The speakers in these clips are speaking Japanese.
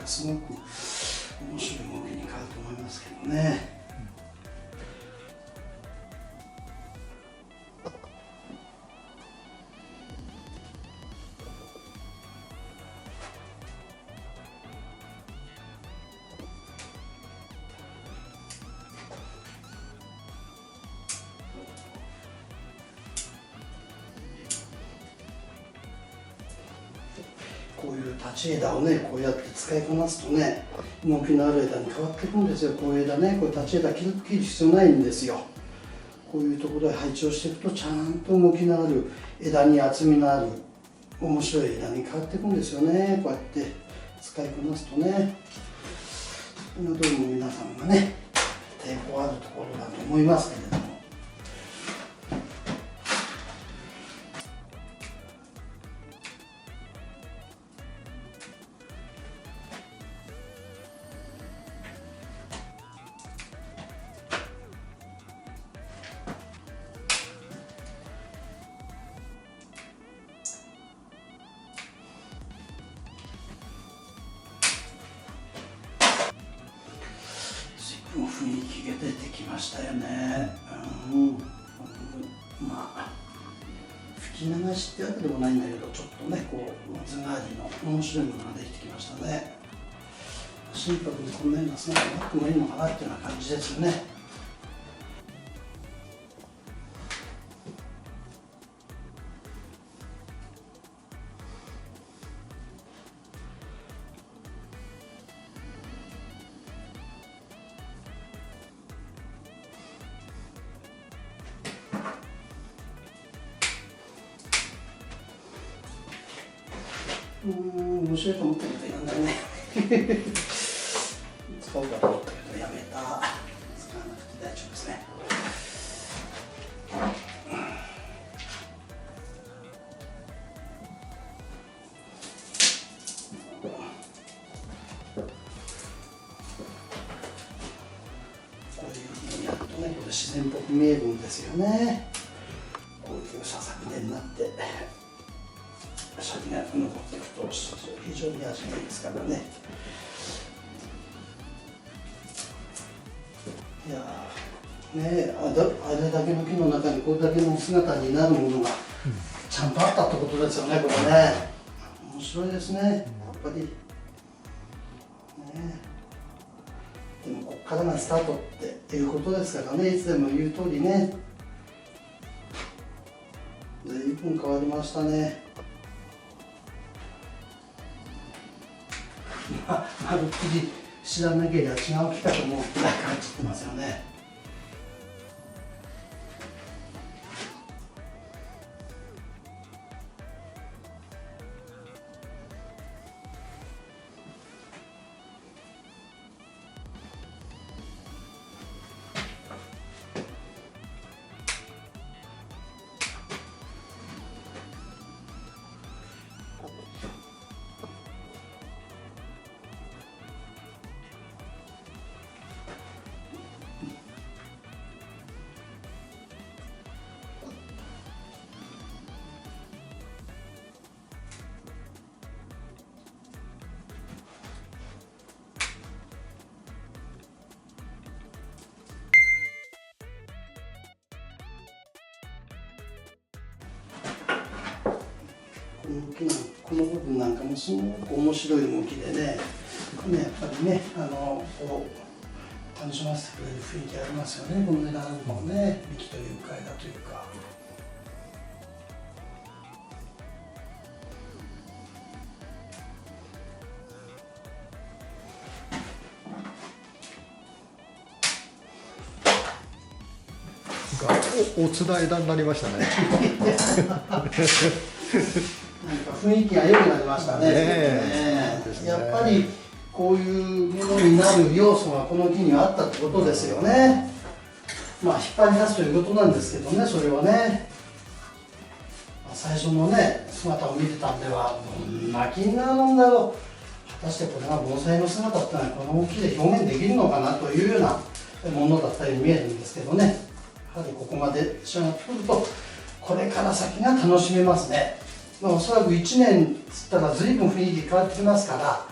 すごく面白い動きに変わると思いますけどね。こういう立ち枝をね、こうやって使いこなすとね、動きのある枝に変わっていくんですよ。こういう枝ね、こういう立ち枝切る必要ないんですよ。こういうところで配置をしていくと、ちゃんと動きのある枝に厚みのある面白い枝に変わっていくんですよね。こうやって使いこなすとね。どうも皆さんがね、抵抗あるところだと思いますけれども。雰囲気が出てきましたよね。まあ吹き流しってわけでもないんだけど、ちょっとねこう図代わりの面白いものができてきましたね。心拍にこんなような姿があってもいいのかなっていうような感じですよね。面白いと思ったけどやんないね使おうかと思ったけどやめた。使わなくて大丈夫ですね。こういうふうにやるとね、これ自然っぽく見えるんですよね。こういうささくれになってシャリが残っていくと非常に味がいいですからね。いやね、あれだけの木の中にこれだけの姿になるものがちゃんとあったってことですよね。これね面白いですね、やっぱりね。でもここからがスタートっていうことですからね。いつでも言う通りね、随分変わりましたね。まるっきり知らなければ違う木かと思うくらい変わっちゃってますよね。この部分なんかもすごく面白い動きでね、やっぱりね、こう楽しませてくれる雰囲気ありますよね。この枝なんかもね、幹というか枝というか。おつな枝になりましたね。なんか雰囲気が良くなりましたね。やっぱりこういうものになる要素がこの木にはあったってことですよね。まあ引っ張り出すということなんですけどね、それはね。最初のね姿を見てたんではどんな木になるんだろう、果たしてこれが盆栽の姿ってのはこの木で表現できるのかなというようなものだったように見えるんですけどね。やはりここまで仕上がってくるとこれから先が楽しめますね。まあ、おそらく1年つったら随分雰囲気変わってきますから、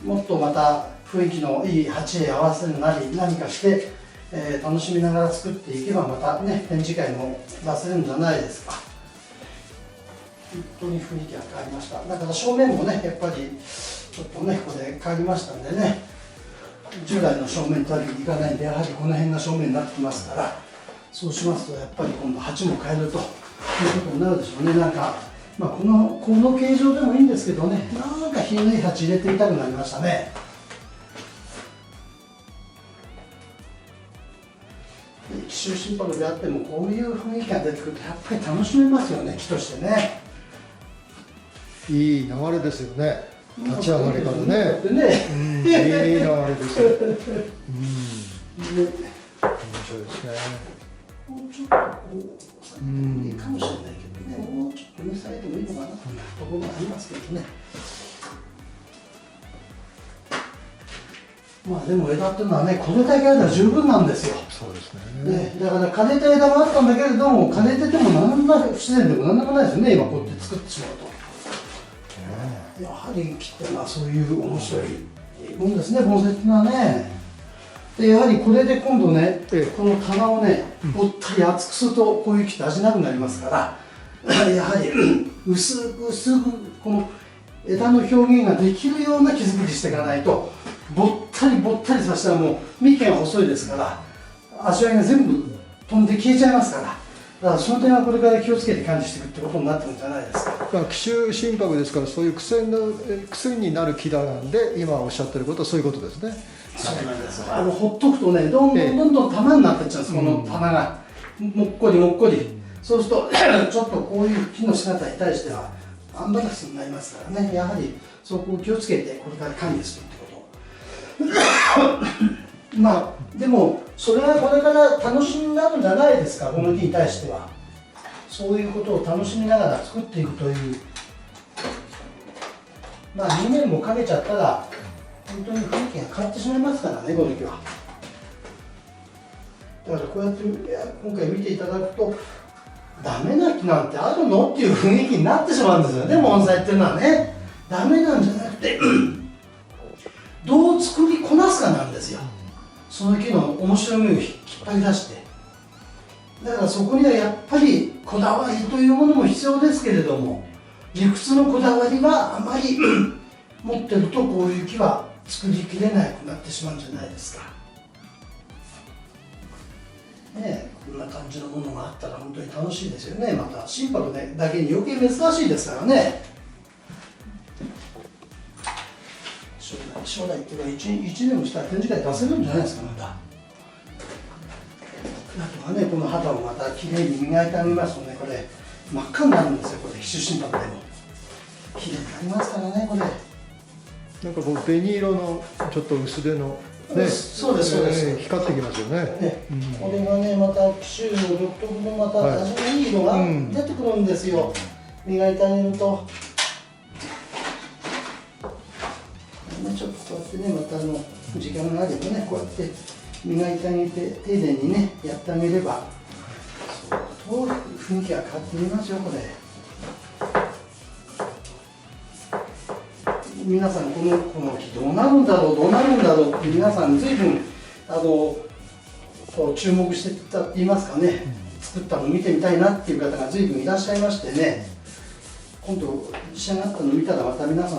もっとまた雰囲気のいい鉢へ合わせるなり何かして、楽しみながら作っていけばまたね展示会も出せるんじゃないですか。本当に雰囲気が変わりました。だから正面もねやっぱりちょっとねここで変わりましたんでね、従来の正面とはにいかないんで、やはりこの辺が正面になってきますから、そうしますとやっぱり今度鉢も変えるということになるでしょうね。なんか、まあ、この形状でもいいんですけどね、なんか品のいい鉢入れてみたくなりましたね。紀州心拍であってもこういう雰囲気が出てくるとやっぱり楽しめますよね、木としてね。いい流れですよね。立ち上がりからね。いい流れですよ。面白いですね。もうちょっとこう、いいかもしれないけどね、もうちょっとね、咲いてもいいのかなというところがありますけどね。まあでも枝っていうのはね、枯れた枝は十分なんですよ。そうですね。だから枯れた枝があったんだけれども、枯れてても何ら不自然でも何でもないですよね、今こうやって作ってしまうと。やはり木っていうのはそういう面白いもんですね、盆栽っていうのはね。でやはりこれで今度ね、この棚をね、ぼったり厚くするとこういう木って味なくなりますから、やはり薄くこの枝の表現ができるような木作りしていかないと、ぼったりさせたらもう幹が細いですから、足割りが全部飛んで消えちゃいますから。だからその点はこれから気をつけて管理していくってことになってるんじゃないですか。紀州心拍ですから、そういう薬になる木だなんで、今おっしゃってることはそういうことですね。そうなんです。ほっとくとね、どんどん玉になってっちゃうんです、この棚が。もっこり。そうすると、ちょっとこういう木の姿に対しては、アンバランスになりますからね、やはりそこを気をつけて、これから管理するってこと。まあ、でも、それがこれから楽しみになるんじゃないですか、この木に対しては。そういうことを楽しみながら作っていくという。まあ、2年もかけちゃったら、本当に雰囲気が変わってしまいますからね、この木は。だからこうやって今回見ていただくと、ダメな木なんてあるのっていう雰囲気になってしまうんですよね、盆栽っていうのはね。ダメなんじゃなくてどう作りこなすかなんですよ。その木の面白みを引っ張り出して。だからそこにはやっぱりこだわりというものも必要ですけれども、理屈のこだわりはあまり持ってるとこういう木は作りきれなくなってしまうんじゃないですか。ね、こんな感じのものがあったら本当に楽しいですよね。また心拍だけに余計珍しいですからね。将来っていうか1年もしたら展示会出せるんじゃないですか、また。あとはね、この肌をまたきれいに磨いてあげますとね、これ真っ赤になるんですよ、これ、紀州心拍でも。きれいになりますからね、これ。なんかこう紅色のちょっと薄手の、ね、そうですそうです、光ってきますよね。これがねまた紀州の独特のまた味のいい色が出てくるんですよ、磨いてあげると。ちょっとこうやってね、また時間があればね、こうやって磨いてあげて丁寧にねやってあげれば、そう雰囲気が変わってみますよ、これ。皆さんこの木どうなるんだろうって皆さん随分注目してたって言いますかね、作ったの見てみたいなっていう方が随分いらっしゃいましてね、今度仕上がったの見たらまた皆さん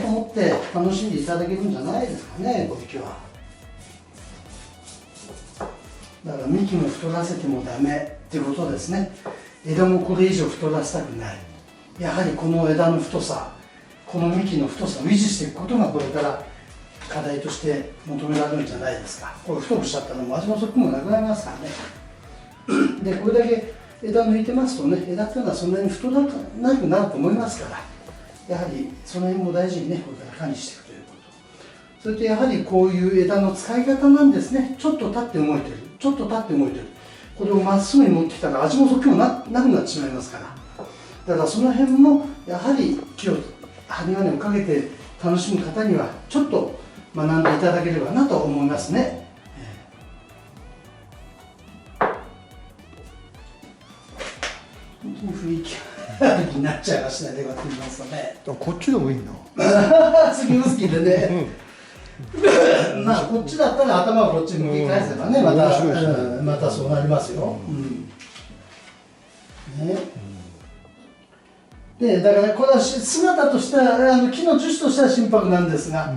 と思って楽しんでいただけるんじゃないですかね、この木は。だから幹も太らせてもダメっていうことですね。枝もこれ以上太らせたくない。やはりこの枝の太さ、この幹の太さを維持していくことがこれから課題として求められるんじゃないですか。これ太くしちゃったらもう味もそっくもなくなりますからね。でこれだけ枝抜いてますとね、枝っていうのはそんなに太らなくなると思いますから、やはりその辺も大事にね、これから管理していくということ。それとやはりこういう枝の使い方なんですね。ちょっと立って動いてる、ちょっと立って動いてる。これをまっすぐに持ってきたら味もそっちもなくなってしまいますから。だからその辺もやはり木を針金をかけて楽しむ方にはちょっと学んでいただければなと思いますね。本当に雰囲気がある気になっちゃいましたね、こうやって見ますとね。こっちでもいいな。次好きでね、まあこっちだったら頭をこっちに向き返せばね、また、またそうなりますよ。ね。でだからこれは姿としては木の樹脂としては真柏なんですが、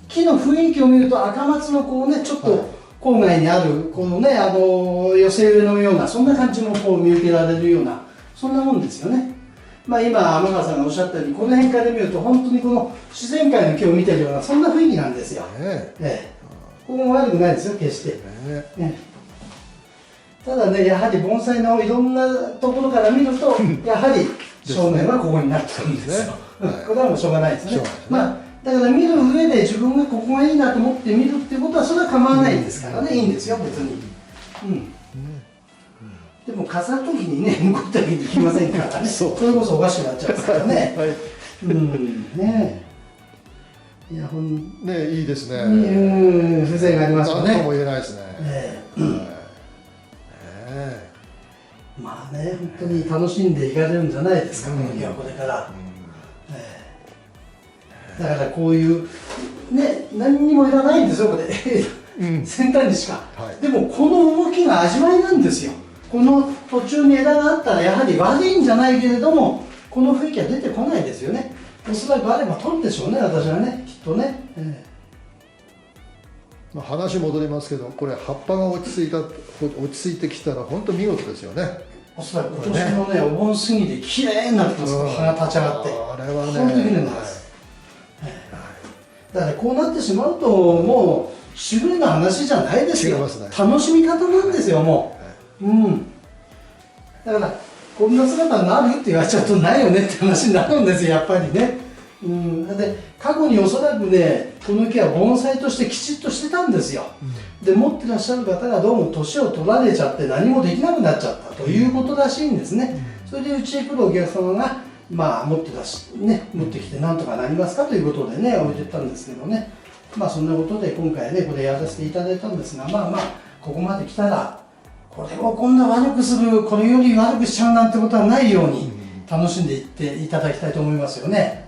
木の雰囲気を見ると赤松のこうねちょっと郊外にあるこのね寄せ植えのようなそんな感じもこう見受けられるようなそんなもんですよね。まあ今天川さんがおっしゃったようにこの辺から見ると本当にこの自然界の木を見てるようなそんな雰囲気なんですよ。ここも悪くないですよ決して。ただねやはり盆栽のいろんなところから見るとやはり正面はここになってるんですよ。これはもうしょうがないですね。まあだから見る上で自分がここがいいなと思って見るっていうことはそれは構わないんですからね、いいんですよ別に。でも飾る時にね向こうだけにできませんからね。それこそおかしくなっちゃいますからね。ねえ。いやねいいですね。風情がありますよね。何とも言えないですね。まあね、本当に楽しんでいかれるんじゃないですか、この木はこれから。だからこういう、ね、何にもいらないんですよ、これ。先端にしか。でも、この動きが味わいなんですよ。この途中に枝があったら、やはり悪いんじゃないけれども、この雰囲気は出てこないですよね。おそらくあれば取るでしょうね、私はね、きっとね。話戻りますけど、これ葉っぱが落ち着いてきたら本当見事ですよね。おそらく今年のねお盆過ぎで綺麗になってます。葉が立ち上がって、あれはね本当に綺麗になります。だからこうなってしまうともう種類の話じゃないですよ。楽しみ方なんですよもう。だからこんな姿になるって言われちゃうとないよねって話になるんですよやっぱりね。で過去におそらくねこの木は盆栽としてきちっとしてたんですよ。で持ってらっしゃる方がどうも年を取られちゃって何もできなくなっちゃったということらしいんですね。それでうちへ来るお客様がまあ持ってきてなんとかなりますかということでね置いてったんですけどね。まあそんなことで今回ねこれやらせていただいたんですがまあここまで来たらこれをこんな悪くするこれより悪くしちゃうなんてことはないように楽しんでいっていただきたいと思いますよね。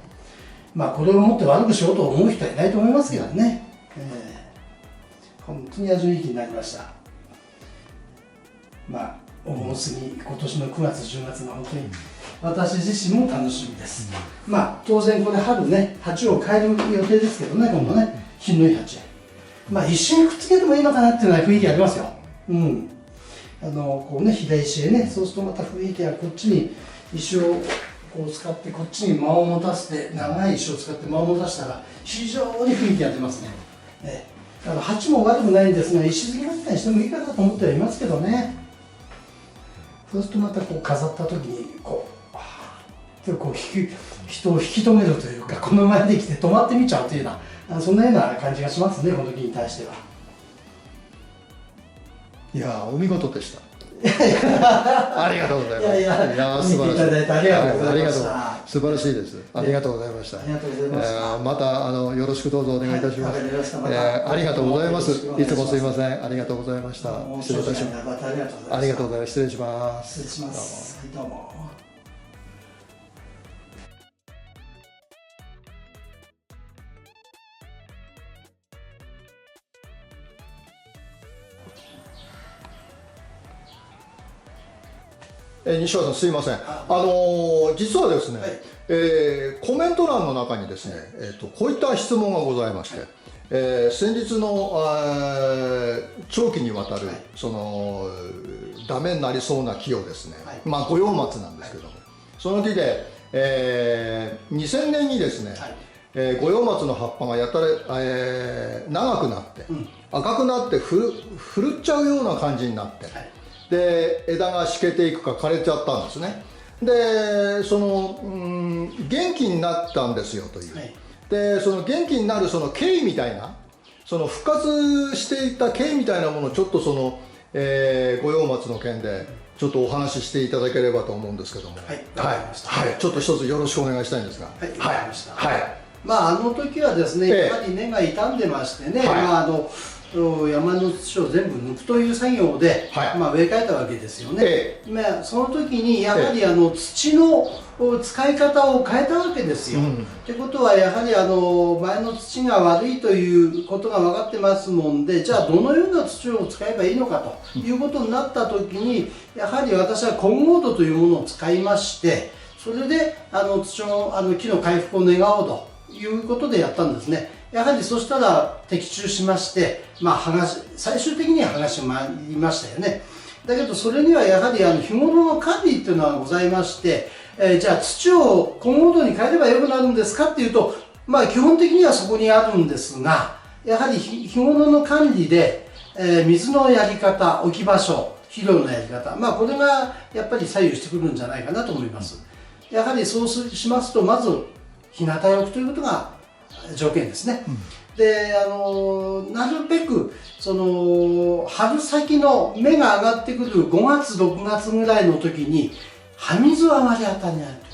まあこれをもって悪くしようと思う人はいないと思いますけどね。本当に味のいい日になりました。まあお盆過ぎ今年の9月10月が本当に私自身も楽しみです。まあ当然これ春ね鉢を変える予定ですけどね今度ね品のいい鉢へまあ一緒にくっつけてもいいのかなっていうような雰囲気ありますよ。こうね左石へねそうするとまた雰囲気がこっちに石をこう使ってこっちに間を持たせて長い石を使って間を持たせたら非常に雰囲気が出ますね。だから鉢も悪くないんですが石付き鉢にしてもいいかなと思ってはいますけどね。そうするとまたこう飾った時にこうこう人を引き止めるというかこの前できて止まってみちゃうというようなそんなような感じがしますねこの木に対しては。いやお見事でした。ありがとうございます。いや素晴らしい。ありがとうございました。素晴らしいです。ありがとうございました。ありがとうございました。またよろしくどうぞお願いいたします。ありがとうございます。いつもすいません。ありがとうございました。失礼いたします。ありがとうございます。失礼します。失礼します。どうも。西川さんすいません。実はですね、コメント欄の中にですね、こういった質問がございまして、先日の長期にわたるそのダメになりそうな木をですね、まあ五葉松なんですけども、その木で、2000年にですね、五葉松の葉っぱがやたら、長くなって、赤くなってふるっちゃうような感じになって、で枝がしけていくか枯れちゃったんですね。で元気になったんですよという、でその元気になるその経緯みたいな、その復活していった経緯みたいなものをちょっと五葉松の件でちょっとお話ししていただければと思うんですけども、はい、わかりました。はい、ちょっと一つよろしくお願いしたいんですが。はい、わかりました。まああの時はですね、やはり根が傷んでましてね、山の土を全部抜くという作業で、植え替えたわけですよね。その時にやはり土の使い方を変えたわけですよ。ということはやはり前の土が悪いということが分かってますもんで、じゃあどのような土を使えばいいのかということになった時に、やはり私は混合土というものを使いまして、それで土の木の回復を願おうということでやったんですね。やはりそしたら的中しまして、最終的には剥がしまいましたよね。だけどそれにはやはり日頃の管理っていうのはございまして、じゃあ土を混合土に変えればよくなるんですかっていうと、基本的にはそこにあるんですが、やはり日頃の管理で、水のやり方、置き場所、肥料のやり方、これがやっぱり左右してくるんじゃないかなと思います。やはりそうしますと、まず日向へ置くということが条件ですね。でなるべく春先の芽が上がってくる5月6月ぐらいの時に葉水をあまり与えないということ。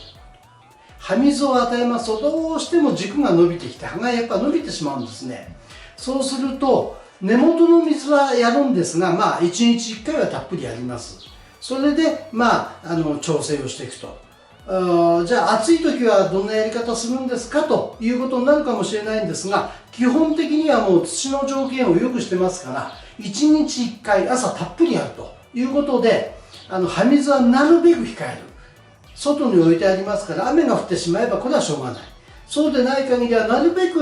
葉水を与えますとどうしても軸が伸びてきて葉がやっぱ伸びてしまうんですね。そうすると根元の水はやるんですが、1日1回はたっぷりやります。それで調整をしていくと。じゃあ暑い時はどんなやり方するんですかということになるかもしれないんですが、基本的にはもう土の条件を良くしてますから1日1回朝たっぷりやるということで、葉水はなるべく控える。外に置いてありますから雨が降ってしまえばこれはしょうがない。そうでない限りはなるべく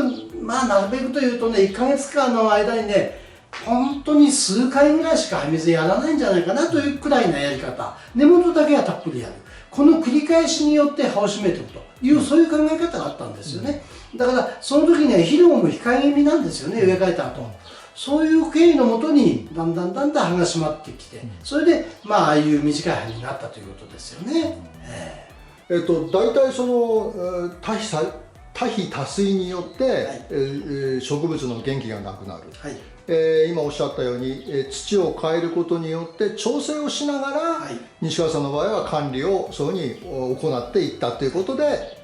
というとね、1ヶ月間の間にね、本当に数回ぐらいしか葉水やらないんじゃないかなというくらいのやり方。根元だけはたっぷりやる。この繰り返しによって葉を締めていくという、そういう考え方があったんですよね。だからその時には肥料も控え気味なんですよね、植え替えた後。そういう経緯のもとにだんだん葉が締まってきて、それでああいう短い葉になったということですよね。大体多比多水によって、植物の元気がなくなる、今おっしゃったように、土を変えることによって調整をしながら、西川さんの場合は管理をそういうふうに行っていったということで、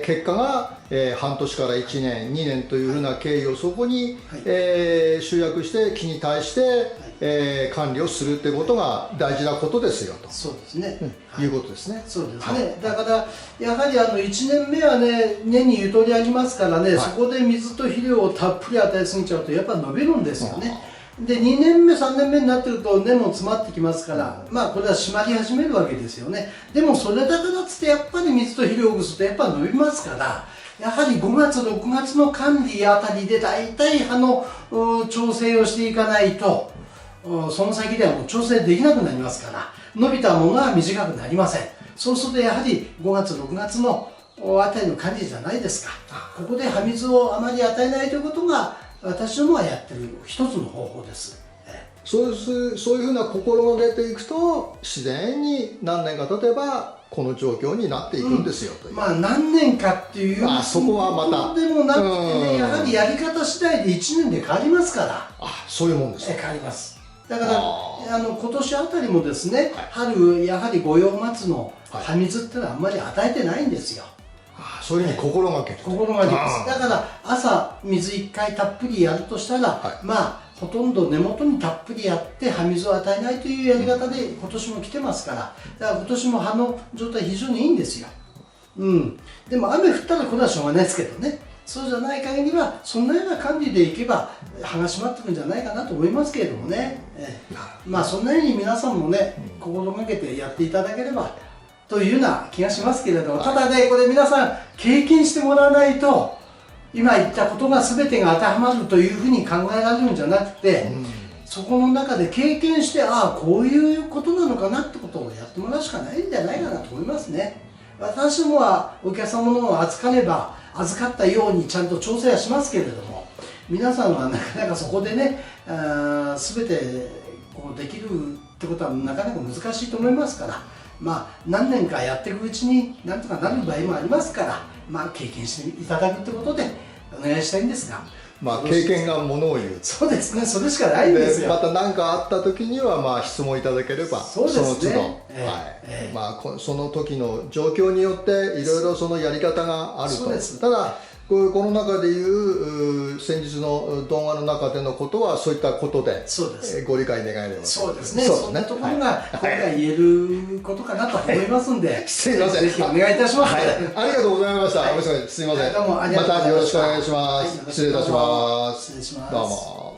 結果が、半年から1年2年というふうな経緯をそこに、集約して木に対して、管理をするということが大事なことですよと。そうですね、いうことですね。そうですね、だからやはり1年目はね、根にゆとりありますからね、そこで水と肥料をたっぷり与えすぎちゃうとやっぱ伸びるんですよね。で2年目3年目になってくると根も詰まってきますから、これは締まり始めるわけですよね。でもそれだからっつってやっぱり水と肥料をぐすとやっぱ伸びますから、やはり5月6月の管理あたりでだいたい葉の調整をしていかないと、その先ではもう調整できなくなりますから、伸びたものは短くなりません。そうするとやはり5月6月のあたりの管理じゃないですか。ここで葉水をあまり与えないということが私どもがやってる一つの方法です。そういうふうな心が出ていくと、自然に何年か経てばこの状況になっていくんですよ、という。何年かっていう、そこはまたでもなくてね、やはりやり方次第で1年で変わりますから。そういうもんですか。変わります。だから今年あたりもですね、春やはり五葉松の葉水ってのはあんまり与えてないんですよ。そういうふうに心がける。心がけです。だから朝水1回たっぷりやるとしたら、ほとんど根元にたっぷりやって葉水を与えないというやり方で今年も来てますから、だから今年も葉の状態非常にいいんですよ。でも雨降ったらこれはしょうがないですけどね。そうじゃない限りはそんなような管理でいけば葉が締まってくるんじゃないかなと思いますけれどもね。そんなように皆さんもね、心がけてやっていただければというような気がしますけれども、ただね、これ皆さん経験してもらわないと、今言ったことが全てが当てはまるというふうに考えられるんじゃなくて、そこの中で経験して、こういうことなのかなってことをやってもらうしかないんじゃないかなと思いますね。私どもはお客様のものを預かれば預かったようにちゃんと調整はしますけれども、皆さんはなかなかそこでね、全てこうできるってことはなかなか難しいと思いますから、何年かやっていくうちになんとかなる場合もありますから、経験していただくってことでお願いしたいんですが。経験がものを言う。そうですね、それしかないんですよ。また何かあった時には質問いただければ、そうですね、その都度、その時の状況によっていろいろそのやり方があると。ただこの中でいう先日の動画の中でのことはそういったことでご理解願えれば。そうですね、そんなところが今回言えることかなと思いますんで、すいません、ぜひお願いいたします。ありがとうございました。すいません。どうもありがとうございました。またよろしくお願いします。失礼いたします。失礼します。どうも。